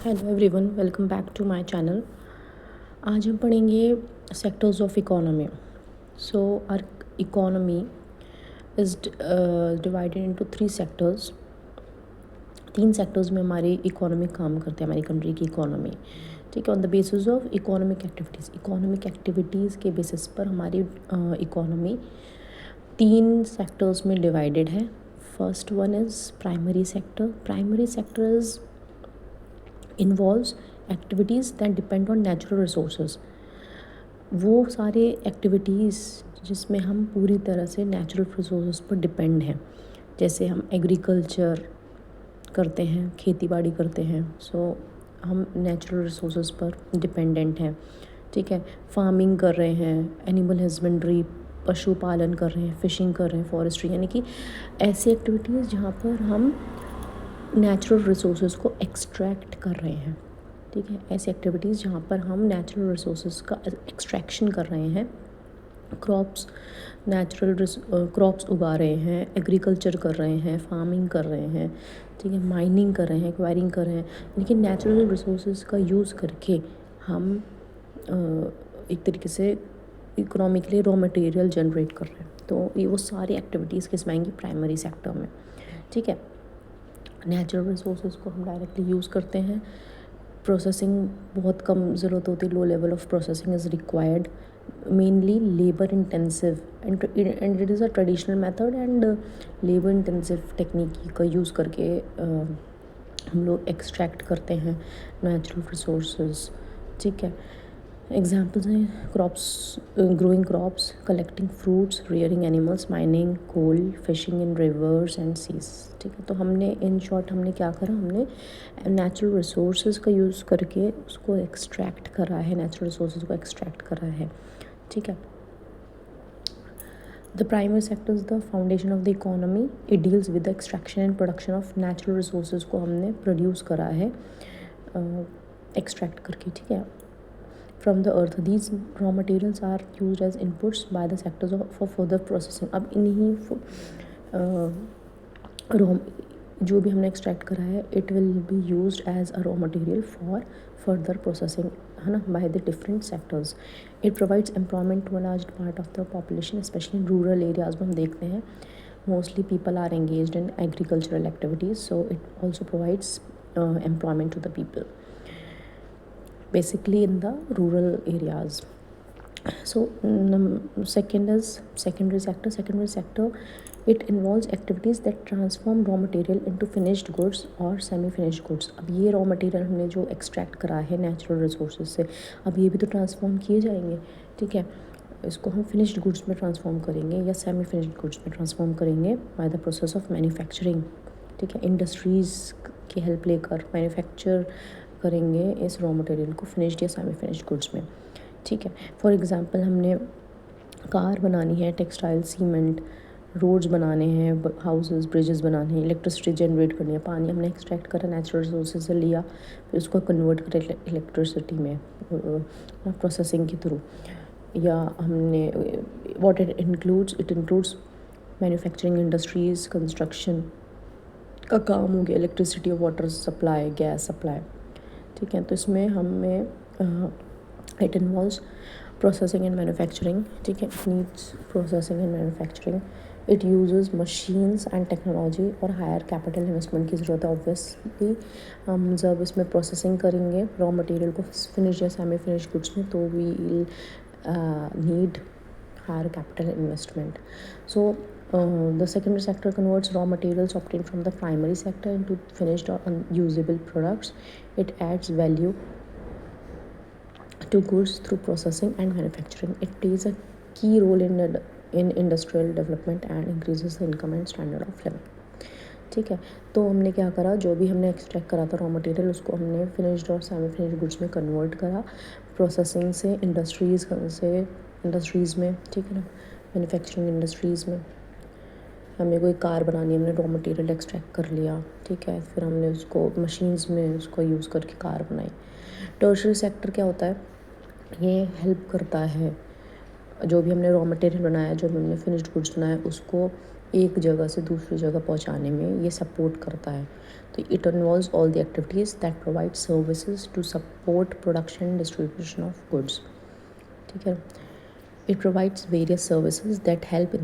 Hello everyone, welcome back to my channel. आज हम पढ़ेंगे sectors of economy. So our economy is divided into 3 sectors. 3 sectors में हमारी economy काम करते हैं, हमारी कंट्री की इकोनॉमी। ठीक है, on the basis of economic activities के बेसिस पर हमारी इकोनॉमी 3 सेक्टर्स में डिवाइडेड है। First one is primary sector. Primary sector is involves activities that depend on natural resources. वो सारे एक्टिविटीज़ जिसमें हम पूरी तरह से नेचुरल रिसोर्सेज पर डिपेंड हैं, जैसे हम एग्रीकल्चर करते हैं, खेती बाड़ी करते हैं, सो हम नेचुरल रिसोर्सेज पर डिपेंडेंट हैं। ठीक है, फार्मिंग कर रहे हैं, एनिमल हस्बेंड्री पशुपालन कर रहे हैं, फिशिंग कर रहे हैं, फॉरेस्ट्री, यानी कि ऐसी एक्टिविटीज़ जहाँ पर हम नेचुरल रिसोर्सेज को एक्सट्रैक्ट कर रहे हैं। ठीक है, ऐसी एक्टिविटीज़ जहाँ पर हम नेचुरल रिसोर्सेज का एक्सट्रैक्शन कर रहे हैं, क्रॉप्स उगा रहे हैं, एग्रीकल्चर कर रहे हैं, फार्मिंग कर रहे हैं, ठीक है, माइनिंग कर रहे हैं, एक्वायरिंग कर रहे हैं, लेकिन नेचुरल रिसोर्सेज का यूज़ करके हम एक तरीके से इकोनॉमी के लिए रॉ मटेरियल जनरेट कर रहे हैं। तो ये वो सारी एक्टिविटीज़ किस में आएंगी? प्राइमरी सेक्टर में। ठीक है, नेचुरल रिसोर्सेज को हम डायरेक्टली यूज़ करते हैं। प्रोसेसिंग बहुत कम ज़रूरत होती है, low level of processing is required, mainly labour intensive and it is a traditional method and labour intensive technique का यूज़ करके हम लोग एक्सट्रैक्ट करते हैं नेचुरल रिसोर्सेज। ठीक है, एग्जाम्पल्स हैं crops, growing crops, collecting fruits, rearing animals, mining coal, fishing in rivers and seas. ठीक है, तो हमने इन शॉर्ट हमने क्या करा, हमने नेचुरल रिसोर्सेज का यूज़ करके उसको एक्सट्रैक्ट करा है, नेचुरल रिसोर्सेज को एक्सट्रैक्ट करा है। ठीक है, the primary sector is the foundation of the economy. It deals with the extraction and production of natural resources को हमने प्रोड्यूस करा है एक्सट्रैक्ट करके। ठीक है, from the earth. These raw materials are used as inputs by the sectors for further processing. अब इन्हीं raw जो भी हमने एक्सट्रैक्ट करा है, it will be used as a raw material for further processing, है ना, by the different sectors. It provides employment to a large part of the population, specially in rural areas में हम देखते हैं mostly people are engaged in agricultural activities, so it also provides employment to the people basically in the rural areas. So second is secondary sector. Secondary sector, it involves activities that transform raw material into finished goods or semi finished goods. अब ये raw material हमने जो extract करा है natural resources से, अब ये भी तो transform किए जाएंगे। ठीक है, इसको हम finished goods में transform करेंगे या semi finished goods में transform करेंगे by the process of manufacturing। ठीक है, इंडस्ट्रीज़ की हेल्प लेकर मैन्युफैक्चर करेंगे इस रॉ मटेरियल को फिनिश्ड या सेमी फिनिश्ड गुड्स में। ठीक है, फॉर एग्जांपल हमने कार बनानी है, टेक्सटाइल, सीमेंट, रोड्स बनाने हैं, हाउसेस, ब्रिजेस बनाने हैं, इलेक्ट्रिसिटी जनरेट करनी है, पानी हमने एक्सट्रैक्ट करा नेचुरल रिसोर्सेज से लिया, फिर उसको कन्वर्ट करें इलेक्ट्रिसिटी में प्रोसेसिंग के थ्रू। या हमने what it includes manufacturing industries, construction का काम हो गया, इलेक्ट्रिसिटी और वाटर सप्लाई, गैस सप्लाई। ठीक है, तो इसमें हमें it involves processing and manufacturing. ठीक है, it needs processing and manufacturing. It uses machines and technology और हायर कैपिटल इन्वेस्टमेंट की ज़रूरत है। ऑब्वियसली हम जब इसमें प्रोसेसिंग करेंगे रॉ मटेरियल को फिनिश या सेमी फिनिश गुड्स में, तो we will need higher capital investment. So the secondary sector converts raw materials obtained from the primary sector into finished or unusable products. It adds value to goods through processing and manufacturing. It plays a key role in industrial development and increases the income and standard of living. ठीक है, तो हमने क्या करा, जो भी हमने extract करा था रॉ मटेरियल, उसको हमने फिनिश्ड और सेमी फिनिश्ड गुड्स में कन्वर्ट करा प्रोसेसिंग से, इंडस्ट्रीज़ में। ठीक है ना, मैन्युफैक्चरिंग इंडस्ट्रीज़ में हमें कोई कार बनानी है, हमने रॉ मटेरियल एक्सट्रैक्ट कर लिया। ठीक है, फिर हमने उसको मशीन्स में उसको यूज़ करके कार बनाई। टर्शरी सेक्टर क्या होता है, ये हेल्प करता है जो भी हमने रॉ मटेरियल बनाया, जो भी हमने फिनिश्ड गुड्स बनाया, उसको एक जगह से दूसरी जगह पहुंचाने में ये सपोर्ट करता है। तो it involves all the activities that provide services to support production and distribution of goods. ठीक है। It provides various services that help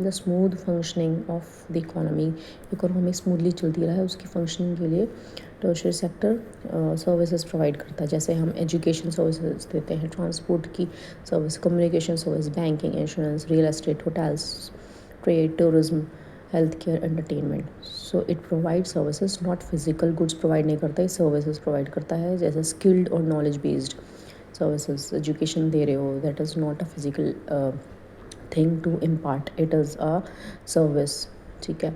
the smooth functioning of the economy smoothly चलती रहा है उसकी फंक्शनिंग के लिए टर्शियरी सेक्टर सर्विसेज प्रोवाइड करता है। जैसे हम एजुकेशन सर्विसेज देते हैं, ट्रांसपोर्ट की service, communication service, banking, insurance, real estate, hotels, trade, tourism, health care, entertainment. So it provide services, not physical goods provide नहीं करता, ये सर्विसेज प्रोवाइड करता है। जैसे स्किल्ड और नॉलेज बेस्ड सर्विसेज, एजुकेशन दे रहे हो, that is not a physical thing to impart, it is a service. ठीक है।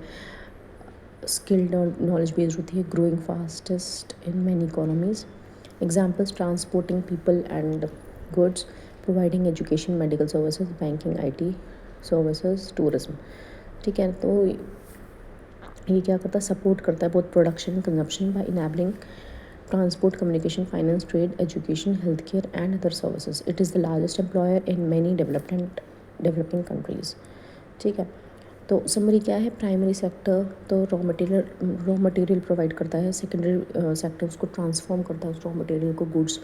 स्किल्ड और नॉलेज बेस्ड होती है, growing fastest in many economies. Examples, transporting people and goods, providing education, medical services, banking, IT services, tourism. ठीक है। तो ये क्या करता है, सपोर्ट करता है both production and consumption by enabling transport, communication, finance, trade, education, healthcare, and other services. It is the largest employer in many developing countries. ठीक है। तो समरी क्या है, प्राइमरी सेक्टर तो रॉ मटेरियल प्रोवाइड करता है, सेकेंडरी सेक्टर उसको transform करता है, उस रॉ मटेरियल को गुड्स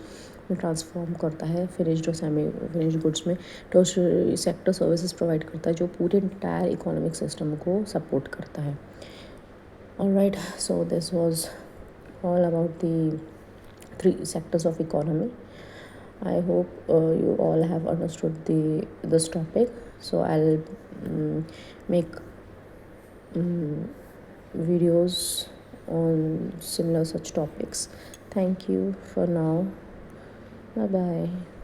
में ट्रांसफॉर्म करता है, फिनिश्ड और सेमी फिनिश्ड गुड्स में। टर्शियरी सेक्टर सर्विसेज प्रोवाइड करता है जो पूरे इंटायर इकोनॉमिक सिस्टम को सपोर्ट करता है। Alright, so this was all about the three sectors of economy. I hope you all have understood this topic. So I'll make videos on similar such topics. Thank you for now. Bye bye.